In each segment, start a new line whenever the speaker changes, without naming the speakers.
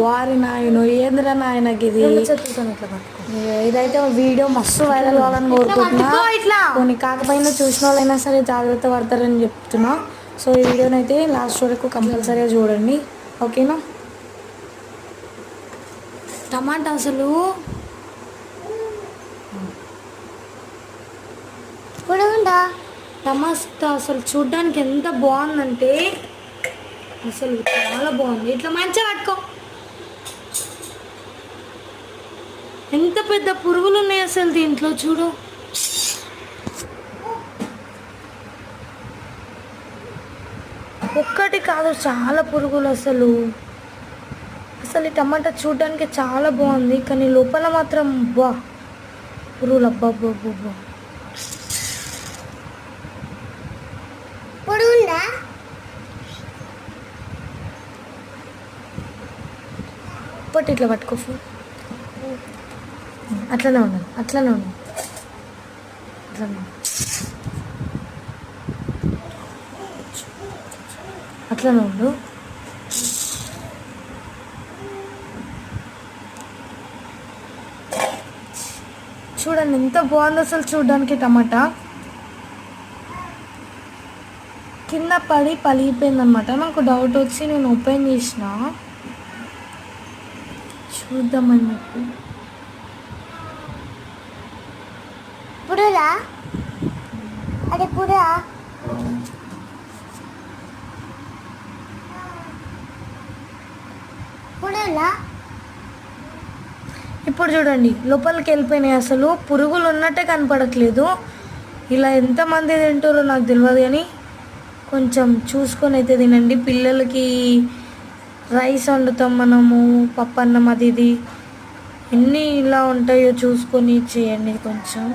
వారి నాయన ఏంద్రా నాయనకి ఇది. ఇదైతే వీడియో మస్తు వైరల్ కావాలని కోరుకుంటున్నా. కొన్ని కాకపోయినా చూసిన వాళ్ళైనా సరే జాగ్రత్త పడతారని చెప్తున్నా. సో ఈ వీడియోని అయితే లాస్ట్ వరకు కంపల్సరీగా చూడండి, ఓకేనా. టమాటా అసలు టమాటా అసలు చూడ్డానికి ఎంత బాగుందంటే అసలు చాలా బాగుంది. ఇట్లా మంచిగా పట్టుకో. ఎంత పెద్ద పురుగులు ఉన్నాయి అసలు దీంట్లో చూడు. ఒక్కటి కాదు, చాలా పురుగులు అసలు. అసలు ఈ టమాటా చూడడానికి చాలా బాగుంది, కానీ లోపల మాత్రం బా పురుగులు. అబ్బాబ్బా
పొడుగుందా?
పట్టు ఇట్లా పట్టుకో. అట్లనే ఉండాలి, అట్లనే ఉండాలి, అట్లనే అట్లనే ఉండు. చూడండి ఎంత బాగుంది అసలు చూడడానికి. టమాటా కింద పడి పలిగిపోయింది అనమాట. నాకు డౌట్ వచ్చి నేను ఓపెన్ చేసిన చూద్దామని చెప్పి.
పురులా అదే పురా పురులా.
ఇప్పుడు చూడండి లోపలికి వెళ్ళిపోయినాయి. అసలు పురుగులు ఉన్నట్టే కనపడట్లేదు. ఇలా ఎంతమంది తింటారో నాకు తెలియదు, కానీ కొంచెం చూసుకొని అయితే తినండి. పిల్లలకి రైస్ వండుతాం మనము, పప్పు అన్నం అది ఇది ఎన్ని ఇలా ఉంటాయో చూసుకొని చేయండి కొంచెం.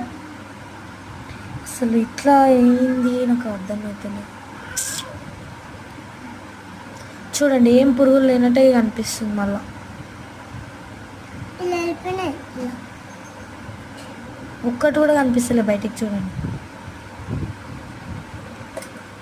అసలు ఇట్లా ఏంది నాకు అర్థమవుతుంది. చూడండి ఏం పురుగులు లేనట్టే కనిపిస్తుంది. మళ్ళీ ఒక్కటి కూడా కనిపిస్తలే బయటికి. చూడండి